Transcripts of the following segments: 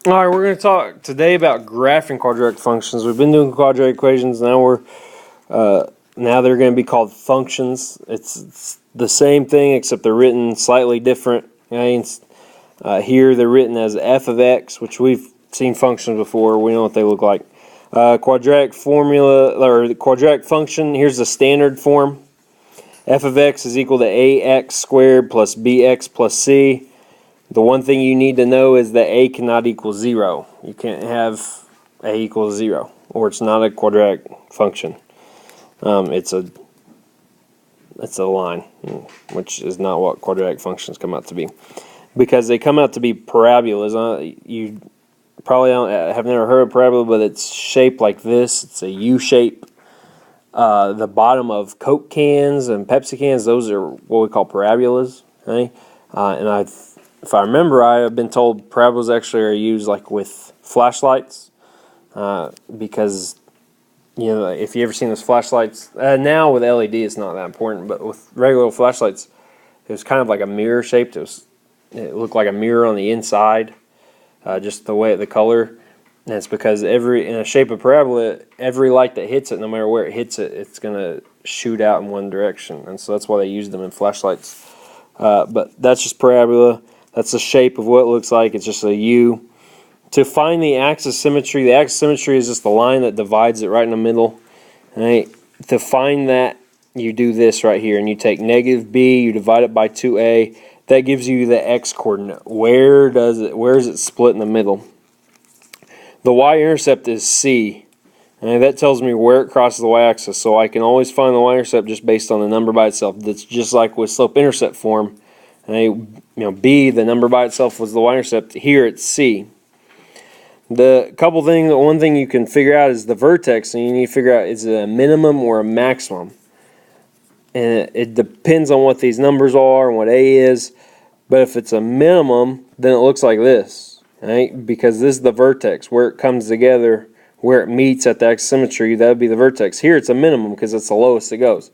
All right, we're going to talk today about graphing quadratic functions. We've been doing quadratic equations. Now they're going to be called functions. It's the same thing except they're written slightly different. Here they're written as f of x, which we've seen functions before. We know what they look like. Quadratic formula or the quadratic function. Here's the standard form. F of x is equal to ax squared plus bx plus c. The one thing you need to know is that a cannot equal 0. You can't have a equals 0, or it's not a quadratic function. It's a line, which is not what quadratic functions come out to be, because they come out to be parabolas. You probably have never heard of parabola, but it's shaped like this. It's a U shape. The bottom of Coke cans and Pepsi cans, those are what we call parabolas. Okay? If I remember, I have been told parabolas actually are used like with flashlights, because if you ever seen those flashlights, now with LED it's not that important, but with regular flashlights, it was kind of like a mirror shaped. It looked like a mirror on the inside, just the way the color. And it's because in a shape of parabola, every light that hits it, no matter where it hits it, it's gonna shoot out in one direction, and so that's why they use them in flashlights. But that's just parabola. That's the shape of what it looks like. It's just a U. To find the axis symmetry is just the line that divides it right in the middle. Right? To find that, you do this right here, and you take negative b, you divide it by 2a. That gives you the x coordinate. Where is it split in the middle? The y-intercept is c. And that tells me where it crosses the y-axis, so I can always find the y-intercept just based on the number by itself. That's just like with slope-intercept form. B, the number by itself was the y-intercept. Here it's c. One thing you can figure out is the vertex, and you need to figure out is it a minimum or a maximum. And it depends on what these numbers are and what a is. But if it's a minimum, then it looks like this, right? Because this is the vertex, where it comes together, where it meets at the axis symmetry. That would be the vertex. Here it's a minimum because it's the lowest it goes.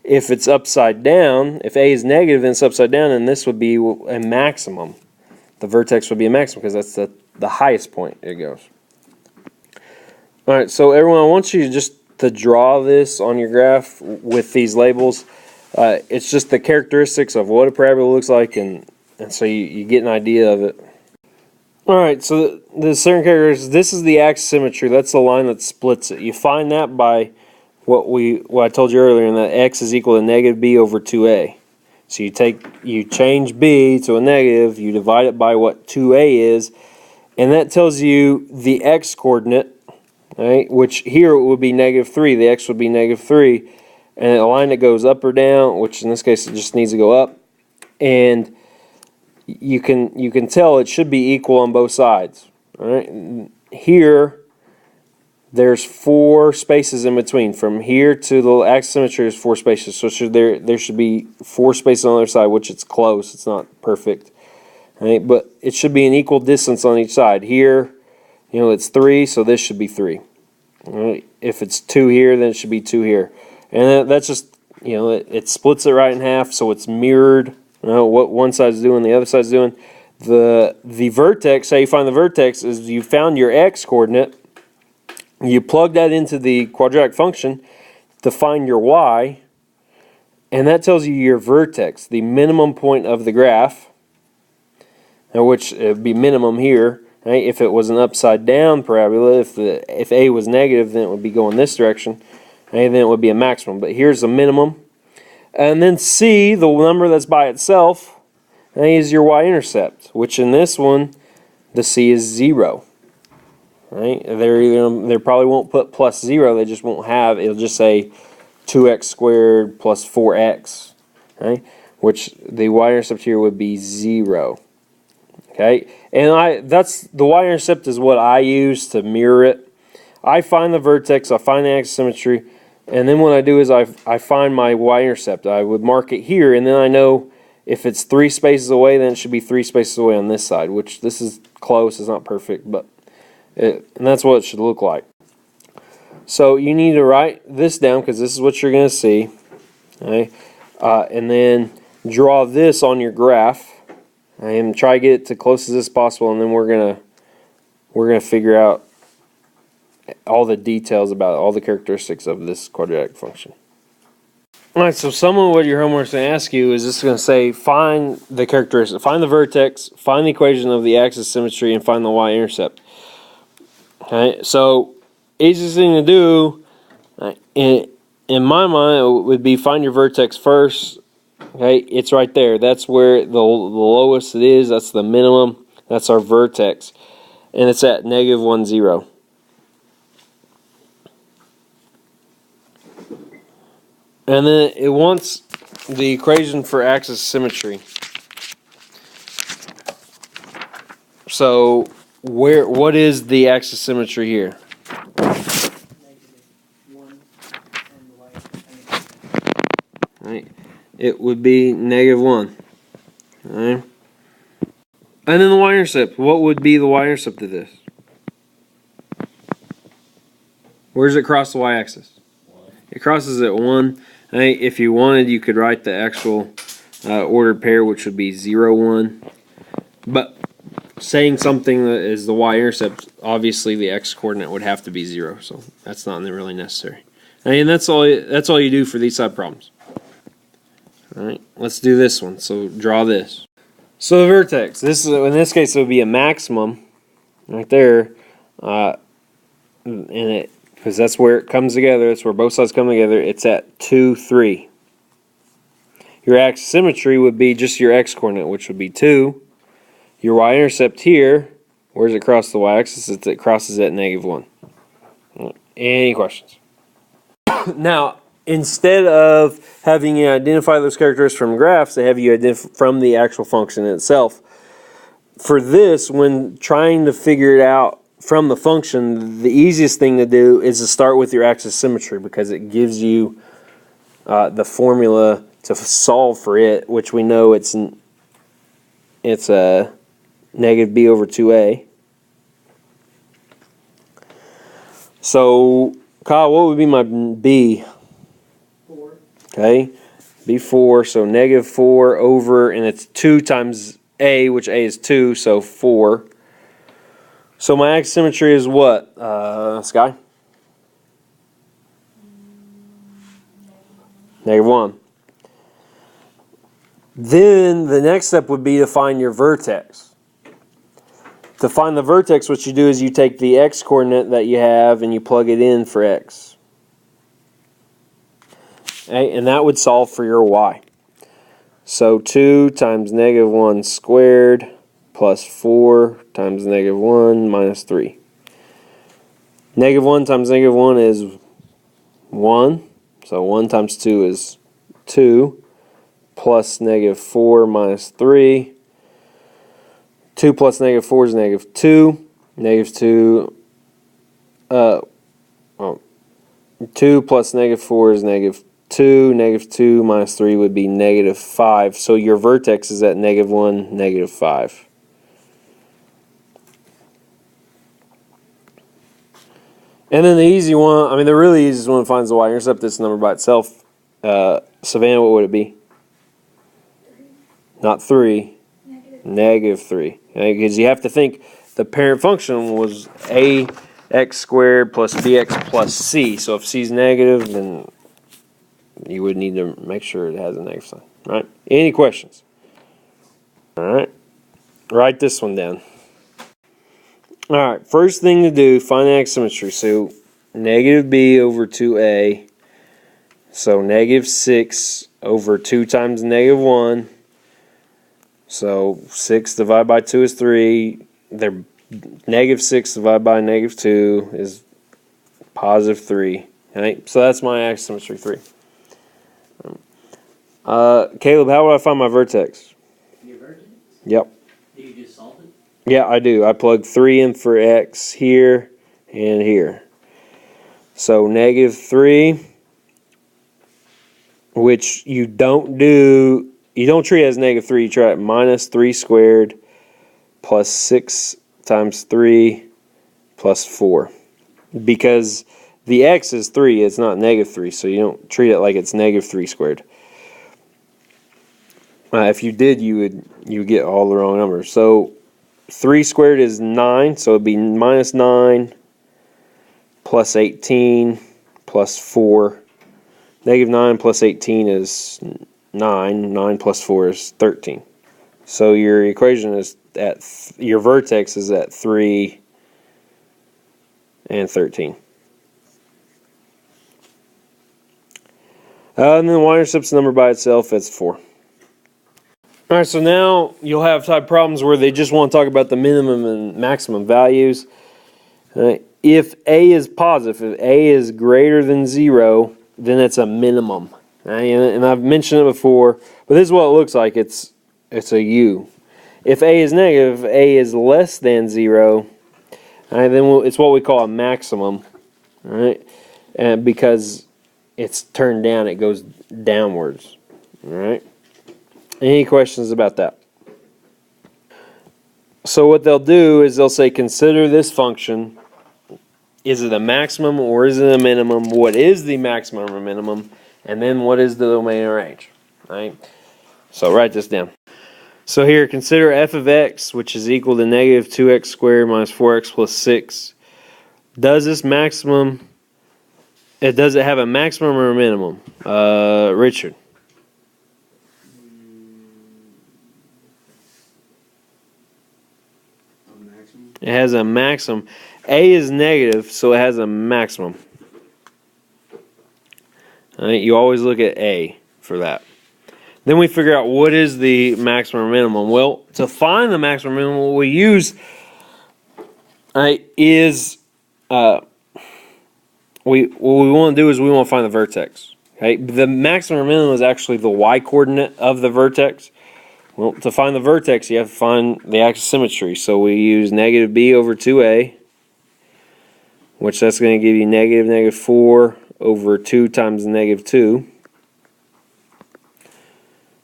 If it's upside down, if a is negative, then it's upside down, and this would be a maximum. The vertex would be a maximum because that's the highest point it goes. All right, so everyone, I want you to draw this on your graph with these labels. It's just the characteristics of what a parabola looks like, and so you get an idea of it. All right, so the certain characteristics. This is the axis symmetry. That's the line that splits it. You find that by what I told you earlier, and that x is equal to negative b over 2a. So you change b to a negative, you divide it by what 2a is, and that tells you the x coordinate, right? Which here it would be negative 3. The x would be negative 3, and a line that goes up or down, which in this case it just needs to go up, and you can tell it should be equal on both sides. All right, here there's 4 spaces in between. From here to the axis symmetry is 4 spaces. So there should be 4 spaces on the other side, which it's close. It's not perfect. Right? But it should be an equal distance on each side. Here, it's 3, so this should be 3. Right? If it's 2 here, then it should be 2 here. And that's just, it splits it right in half, so it's mirrored. What one side's doing, the other side's doing. The vertex, how you find the vertex is you found your x coordinate. You plug that into the quadratic function to find your y, and that tells you your vertex, the minimum point of the graph, which would be minimum here. Right? If it was an upside down parabola, if a was negative, then it would be going this direction, and then it would be a maximum. But here's the minimum. And then c, the number that's by itself, is your y-intercept, which in this one, the c is 0. Right? They probably won't put plus 0. They just won't have. It'll just say 2x squared plus 4x, right? Which the y-intercept here would be 0. Okay, and that's the y-intercept is what I use to mirror it. I find the vertex, I find the axis symmetry, and then what I do is I find my y-intercept. I would mark it here, and then I know if it's 3 spaces away, then it should be 3 spaces away on this side. Which this is close. It's not perfect, but. And that's what it should look like. So you need to write this down because this is what you're going to see. Okay? And then draw this on your graph and try to get it to close as possible, and then we're going to we're going to figure out all the details about all the characteristics of this quadratic function. Alright, so some of what your homework is going to ask you is just going to say find the characteristic, find the vertex, find the equation of the axis symmetry, and find the y-intercept. Okay, so easiest thing to do in my mind would be find your vertex first. Okay, it's right there. That's where the lowest it is. That's the minimum. That's our vertex. And it's at negative 1, 0. And then it wants the equation for axis symmetry. So what is the axis symmetry here? Right. It would be negative 1. Right. And then the y-intercept. What would be the y-intercept of this? Where does it cross the y-axis? It crosses at 1. Right. If you wanted, you could write the actual ordered pair, which would be 0, 1. But saying something that is the y-intercept, obviously the x-coordinate would have to be 0. So that's not really necessary. And that's all you do for these type problems. Alright, let's do this one. So draw this. So the vertex. This is, in this case, it would be a maximum right there, because that's where it comes together. That's where both sides come together. It's at 2, 3. Your axis symmetry would be just your x-coordinate, which would be 2. Your y-intercept here, where does it cross the y-axis? It crosses at negative 1. Any questions? Now, instead of having you identify those characteristics from graphs, they have you identify from the actual function itself. For this, when trying to figure it out from the function, the easiest thing to do is to start with your axis symmetry, because it gives you the formula to solve for it, which we know it's a negative b over 2a. So, Kyle, what would be my b? 4. Okay, b4, so negative 4 over, and it's 2 times a, which a is 2, so 4. So my axis symmetry is what, Sky? Negative 1. Then the next step would be to find your vertex. To find the vertex, what you do is you take the x-coordinate that you have and you plug it in for x. Okay, and that would solve for your y. So 2 times negative 1 squared plus 4 times negative 1 minus 3. Negative 1 times negative 1 is 1. So 1 times 2 is 2. Plus negative 4 minus 3. 2 plus negative 4 is negative 2. Negative 2. 2 plus negative 4 is negative 2. Negative 2 minus 3 would be negative 5. So your vertex is at negative 1, negative 5. And then the easy one, I mean the really easiest one finds the y-intercept, this number by itself. Savannah, what would it be? 3. Not 3. Negative 3. Okay, because you have to think the parent function was ax squared plus bx plus c. So if c is negative, then you would need to make sure it has a negative sign. All right? Any questions? All right. Write this one down. All right. First thing to do, find the axis symmetry. So negative b over 2a. So negative 6 over 2 times negative 1. So 6 divided by 2 is 3. They're negative 6 divided by negative 2 is positive 3. Right? So that's my axis symmetry 3. Caleb, how would I find my vertex? Your vertex? Yep. Do you just solve it? Yeah, I do. I plug 3 in for x here and here. So negative 3, which you don't treat it as negative 3. You try it minus 3 squared plus 6 times 3 plus 4. Because the x is 3, it's not negative 3, so you don't treat it like it's negative 3 squared. If you did, you would get all the wrong numbers. So 3 squared is 9, so it'd be minus 9 plus 18 plus 4. Negative 9 plus 18 is 9. 9 plus 4 is 13. So your equation is your vertex is at 3 and 13. And then the y-intercept's number by itself, that's 4. Alright, so now you'll have type problems where they just want to talk about the minimum and maximum values. If A is positive, if A is greater than 0, then it's a minimum. And I've mentioned it before, but this is what it looks like. It's a U. If A is negative, if A is less than 0, then it's what we call a maximum. Right? And because it's turned down, it goes downwards. Alright? Any questions about that? So what they'll do is they'll say, consider this function. Is it a maximum or is it a minimum? What is the maximum or minimum? And then what is the domain or range? Right? So write this down. So here, consider f of x, which is equal to negative 2x squared minus 4x plus 6. Does this maximum, does it have a maximum or a minimum? Richard. It has a maximum. A is negative, so it has a maximum. Right, you always look at A for that. Then we figure out what is the maximum or minimum. Well, to find the maximum or minimum, what we use is what we want to do is we want to find the vertex. Okay, the maximum or minimum is actually the y-coordinate of the vertex. Well, to find the vertex, you have to find the axis symmetry. So we use negative b over 2a, which that's going to give you negative 4 over 2 times negative 2,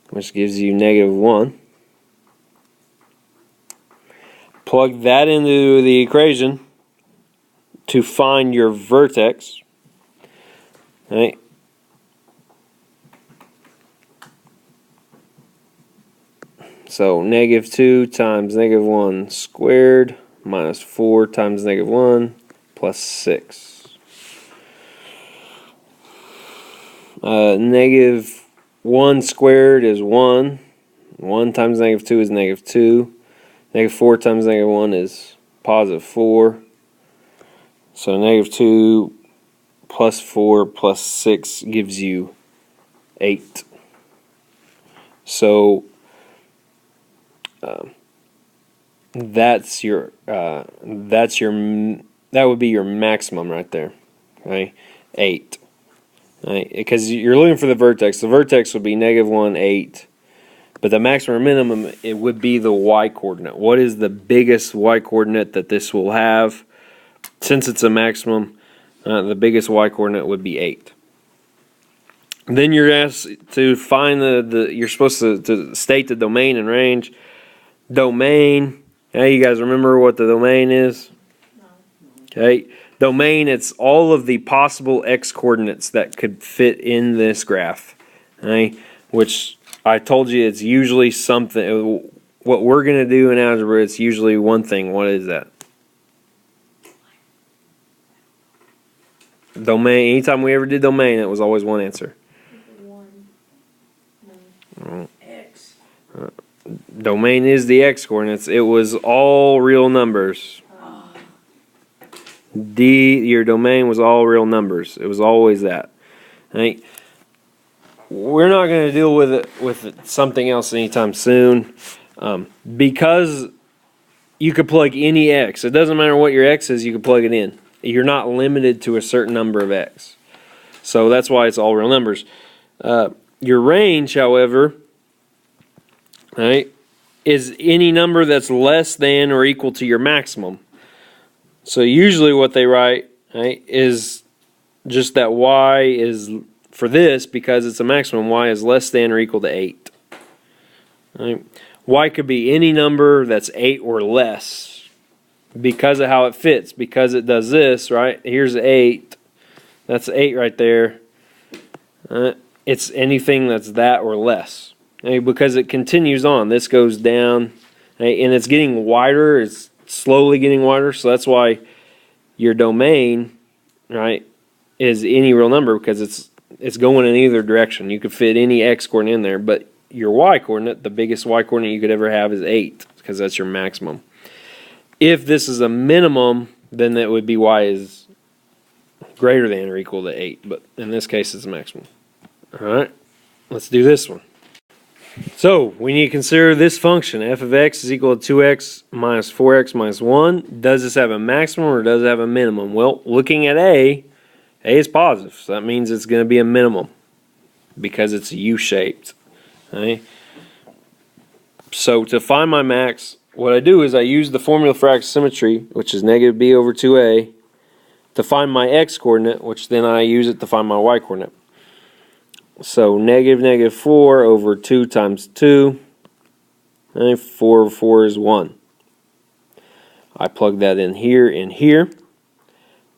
which gives you negative 1. Plug that into the equation to find your vertex. Right? So negative 2 times negative 1 squared minus 4 times negative 1 plus 6. Negative 1 squared is 1. 1 times negative 2 is negative 2. Negative 4 times negative 1 is positive 4. So negative 2 plus 4 plus 6 gives you 8. So that would be your maximum right there. Okay, 8. Right? Because you're looking for the vertex. The vertex would be negative 1, 8. But the maximum or minimum, it would be the y-coordinate. What is the biggest y-coordinate that this will have? Since it's a maximum, the biggest y-coordinate would be 8. Then you're asked to find you're supposed to state the domain and range. Domain, now you guys remember what the domain is? No. Okay. Domain, it's all of the possible x-coordinates that could fit in this graph. Okay? Which I told you it's usually something. What we're going to do in algebra, it's usually one thing. What is that? Domain. Anytime we ever did domain, it was always one answer. X. Domain is the x-coordinates. It was all real numbers. Your domain was all real numbers. It was always that. Right? We're not going to deal with something else anytime soon, because you could plug any x. It doesn't matter what your x is. You can plug it in. You're not limited to a certain number of x. So that's why it's all real numbers. Your range, however, right, is any number that's less than or equal to your maximum. So usually what they write, right, is just that y is, for this, because it's a maximum, y is less than or equal to 8. Right? Y could be any number that's 8 or less because of how it fits, because it does this, right? Here's 8. That's 8 right there. It's anything that's that or less. Okay? Because it continues on. This goes down, right? And it's getting wider. It's slowly getting wider. So that's why your domain, right, is any real number, because it's going in either direction. You could fit any x coordinate in there, but your y coordinate, the biggest y coordinate you could ever have, is 8, because that's your maximum. If this is a minimum, then that would be y is greater than or equal to 8, but in this case it's a maximum. All right, let's do this one. So we need to consider this function, f of x is equal to 2x minus 4x minus 1. Does this have a maximum or does it have a minimum? Well, looking at A is positive, so that means it's going to be a minimum because it's U-shaped. Okay? So to find my max, what I do is I use the formula for axis symmetry, which is negative b over 2a, to find my x coordinate, which then I use it to find my y coordinate. So negative 4 over 2 times 2, and 4 over 4 is 1. I plug that in here and here.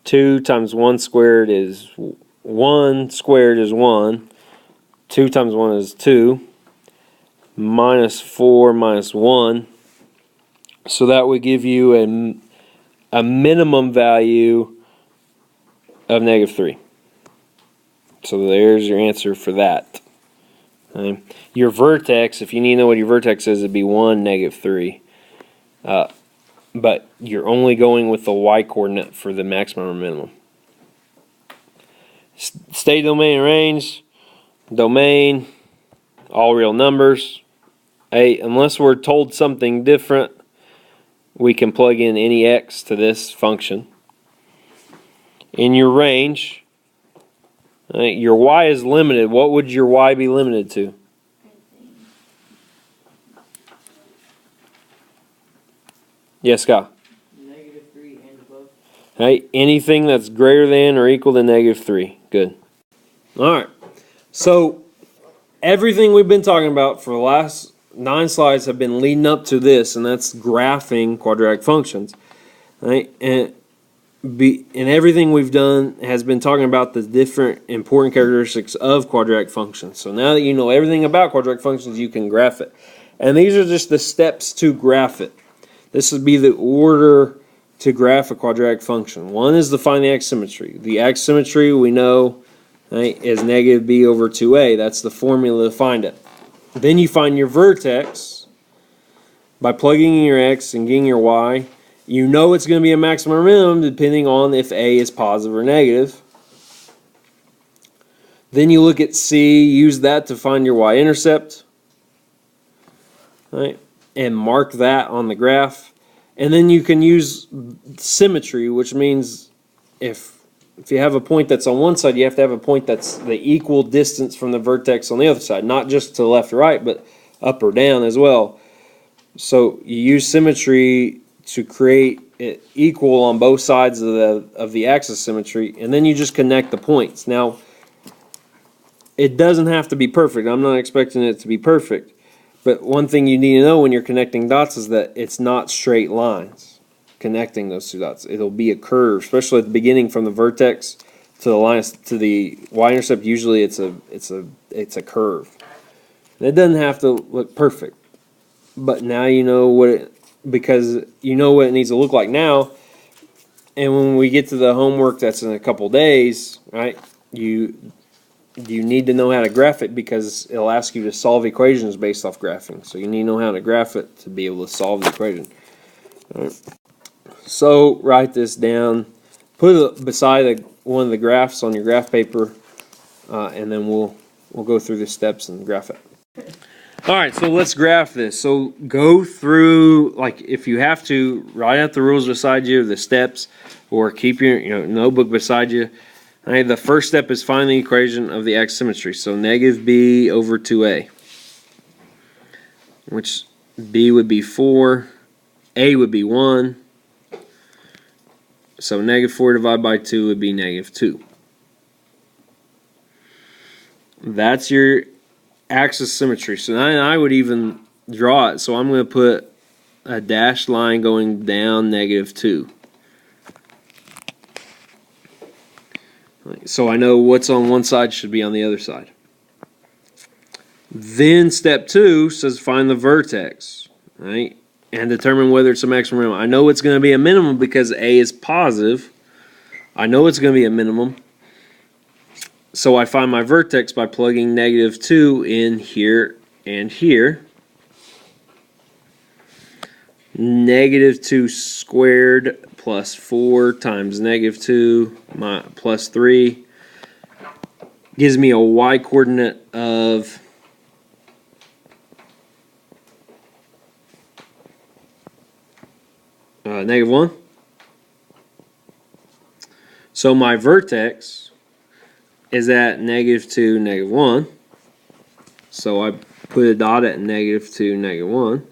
2 times 1 squared is 1 squared is 1. 2 times 1 is 2. Minus 4 minus 1. So that would give you a minimum value of negative 3. So there's your answer for that. Okay. Your vertex, if you need to know what your vertex is, it'd be 1, negative 3. But you're only going with the y coordinate for the maximum or minimum. State, domain, and range. Domain, all real numbers. Unless we're told something different, we can plug in any x to this function. In your range, your y is limited. What would your y be limited to? Yes, Scott? Negative 3 and above. Right, anything that's greater than or equal to negative 3. Good. All right. So everything we've been talking about for the last 9 slides have been leading up to this, and that's graphing quadratic functions. Right? And everything we've done has been talking about the different important characteristics of quadratic functions. So now that you know everything about quadratic functions, you can graph it. And these are just the steps to graph it. This would be the order to graph a quadratic function. One is to find the axis symmetry. The axis symmetry we know, right, is negative b over 2a. That's the formula to find it. Then you find your vertex by plugging in your x and getting your y. You know it's going to be a maximum or minimum depending on if a is positive or negative. Then you look at c, use that to find your y-intercept, right, and mark that on the graph. And then you can use symmetry, which means if you have a point that's on one side, you have to have a point that's the equal distance from the vertex on the other side, not just to the left or right, but up or down as well. So you use symmetry to create it equal on both sides of the axis symmetry, and then you just connect the points. Now, it doesn't have to be perfect. I'm not expecting it to be perfect, but one thing you need to know when you're connecting dots is that it's not straight lines connecting those two dots. It'll be a curve, especially at the beginning from the vertex to the line to the y-intercept. Usually, it's a curve. And it doesn't have to look perfect, but now you know what it. Because you know what it needs to look like now, and when we get to the homework that's in a couple days, right, you need to know how to graph it because it'll ask you to solve equations based off graphing. So you need to know how to graph it to be able to solve the equation. All right. So write this down, put it beside one of the graphs on your graph paper, and then we'll go through the steps and graph it. All right, so let's graph this. So go through, like, if you have to, write out the rules beside you, the steps, or keep your notebook beside you. All right, the first step is find the equation of the axis symmetry. So negative b over 2a, which b would be 4, a would be 1. So negative 4 divided by 2 would be negative 2. That's your axis symmetry. So I would even draw it. So I'm going to put a dashed line going down negative 2. So I know what's on one side should be on the other side. Then step 2 says find the vertex. Right? and determine whether it's a maximum or minimum. I know it's going to be a minimum because A is positive. I know it's going to be a minimum. So I find my vertex by plugging -2 in here and here. -2 squared plus 4 times -2 plus 3 gives me a y coordinate of -1. So my vertex is at -2, -1. So I put a dot at -2, -1.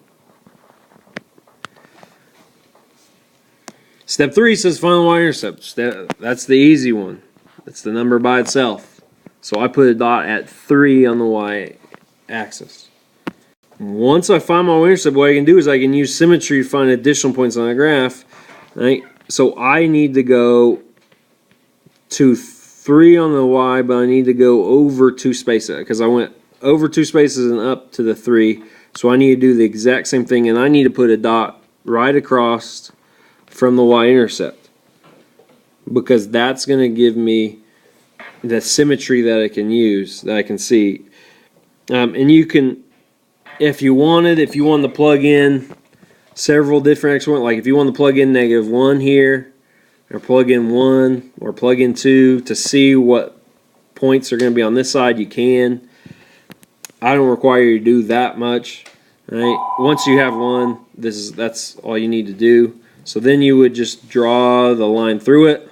Step 3 says find the y-intercept. That's the easy one. That's the number by itself. So I put a dot at 3 on the y-axis. Once I find my y-intercept, what I can do is I can use symmetry to find additional points on the graph. Right? So I need to go to 3 on the y, but I need to go over 2 spaces because I went over 2 spaces and up to the 3. So I need to do the exact same thing, and I need to put a dot right across from the y-intercept because that's going to give me the symmetry that I can use, that I can see. And you can, if you wanted to plug in several different exponents, like if you want to plug in -1 here, or plug in 1, or plug in 2 to see what points are going to be on this side, you can. I don't require you to do that much. Right? Once you have one, that's all you need to do. So then you would just draw the line through it.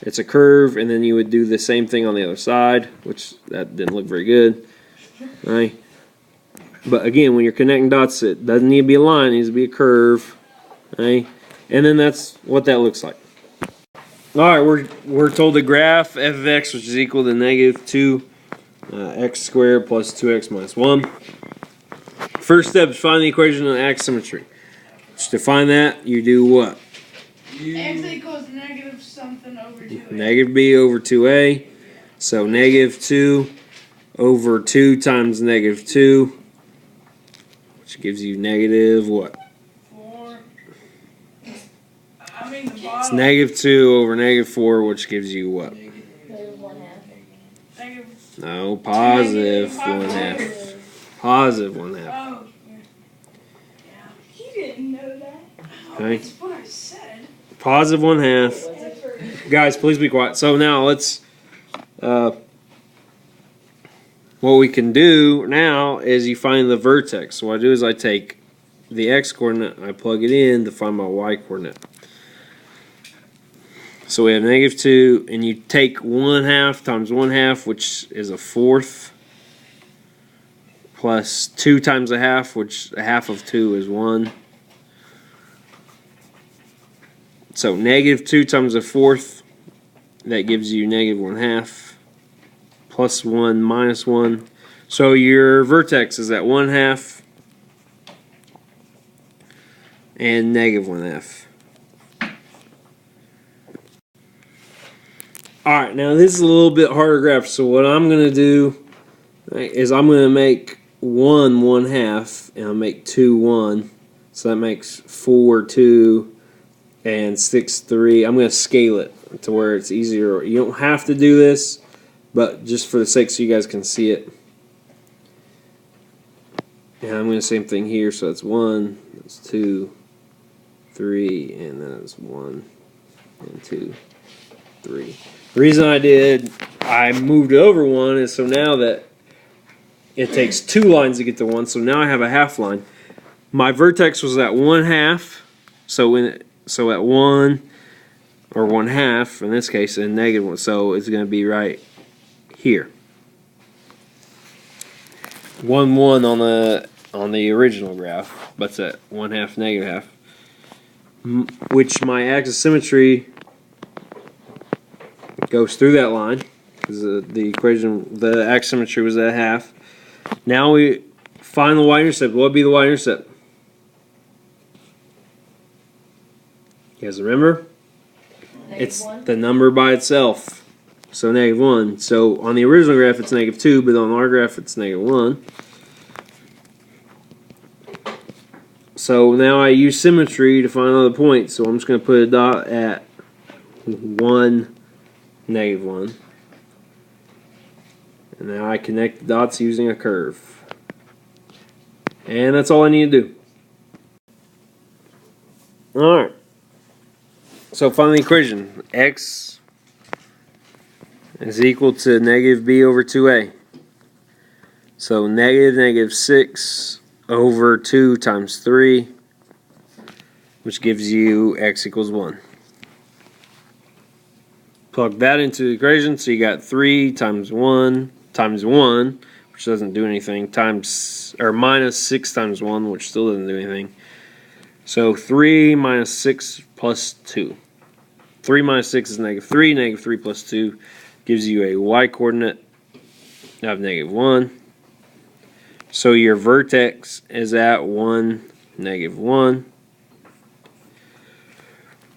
It's a curve, and then you would do the same thing on the other side, which that didn't look very good. Right? But again, when you're connecting dots, it doesn't need to be a line, it needs to be a curve. Right? And then that's what that looks like. Alright, we're told to graph f of x, which is equal to -2 x squared plus 2x minus 1. First step is find the equation of axisymmetry. To find that, you do what? X equals negative something over 2a. Negative b over 2a. So -2 over 2 times -2, which gives you negative what? 4. I mean the It's bottom. -2 over -4, which gives you what? Negative. No, positive 1/2. Positive 1/2. Oh. Yeah. He didn't know that. Okay. That's what I said. Positive 1/2. Guys, please be quiet. So now let's. What we can do now is you find the vertex. So what I do is I take the x coordinate, I plug it in to find my y coordinate. So we have -2, and you take 1/2 times 1/2, which is a fourth, plus 2 times 1/2, which 1/2 of 2 is 1. So -2 times a fourth, that gives you -1/2, plus 1 minus 1. So your vertex is at 1/2 and -1/2. Alright, now this is a little bit harder graph, so what I'm going to do is I'm going to make 1 1/2, and I'll make 2 1. So that makes 4 2 and 6 3. I'm going to scale it to where it's easier. You don't have to do this, but just for the sake so you guys can see it. And I'm going to same thing here, so it's 1, that's 2, 3, and then it's 1 and 2, 3. The reason I moved it over 1 is so now that it takes 2 lines to get to 1, so now I have a half line. My vertex was at 1/2, so at 1 or 1/2 in this case, and -1, so it's going to be right here. 1 1 on the original graph, but it's at 1/2 -1/2, which my axis symmetry goes through that line because the equation, the axis symmetry was at 1/2. Now we find the y-intercept. What would be the y-intercept? You guys remember? It's the number by itself. So -1. So on the original graph it's -2, but on our graph it's -1. So now I use symmetry to find all the points. So I'm just going to put a dot at 1, -1. And now I connect the dots using a curve. And that's all I need to do. Alright. So find the equation. X is equal to -b/2a. So -6 over 2 times 3, which gives you x equals 1. Plug that into the equation, so you got 3 times 1 times 1, which doesn't do anything, times, or minus 6 times 1, which still doesn't do anything. So 3 minus 6 plus 2. 3 minus 6 is -3. -3 plus 2 gives you a y coordinate of -1. So your vertex is at 1, -1.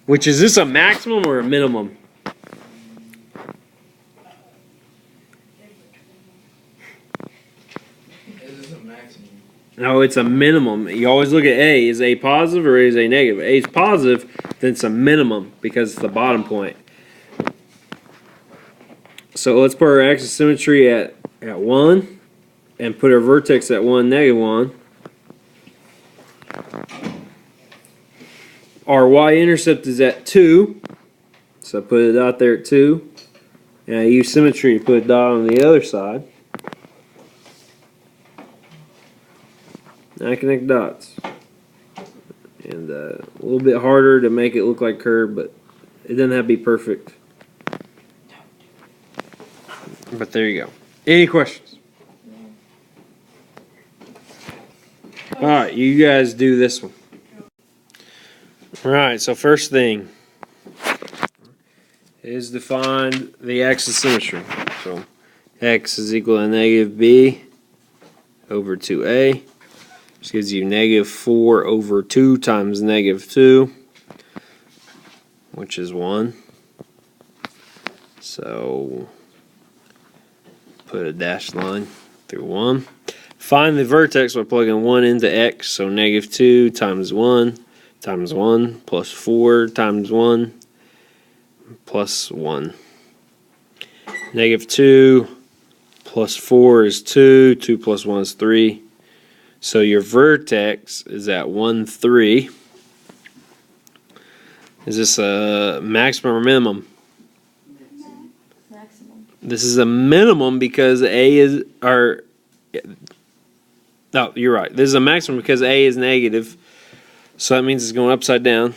Which, is this a maximum or a minimum? Is this a maximum? No, it's a minimum. You always look at A. Is A positive or is A negative? A is positive, then it's a minimum because it's the bottom point. So let's put our axis symmetry at 1 and put our vertex at 1, -1. Our y-intercept is at 2. So I put a dot there at 2. And I use symmetry to put a dot on the other side. And I connect dots. And a little bit harder to make it look like curve, but it doesn't have to be perfect. But there you go. Any questions? Alright, you guys do this one. Alright, so first thing is to find the axis symmetry. So x is equal to -b over 2a. Which gives you -4 over 2 times -2, which is 1. So put a dashed line through 1. Find the vertex by plugging 1 into x. So -2 times 1 times 1 plus 4 times 1 plus 1. -2 plus 4 is 2. 2 plus 1 is 3. So your vertex is at 1, 3. Is this a maximum or minimum? Maximum. This is a minimum because A is, or, no, you're right. This is a maximum because A is negative. So that means it's going upside down.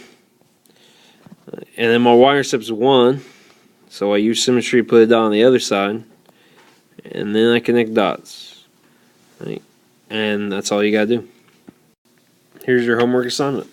And then my y-intercept is 1. So I use symmetry to put a dot on the other side. And then I connect dots. Right? And that's all you gotta do. Here's your homework assignment.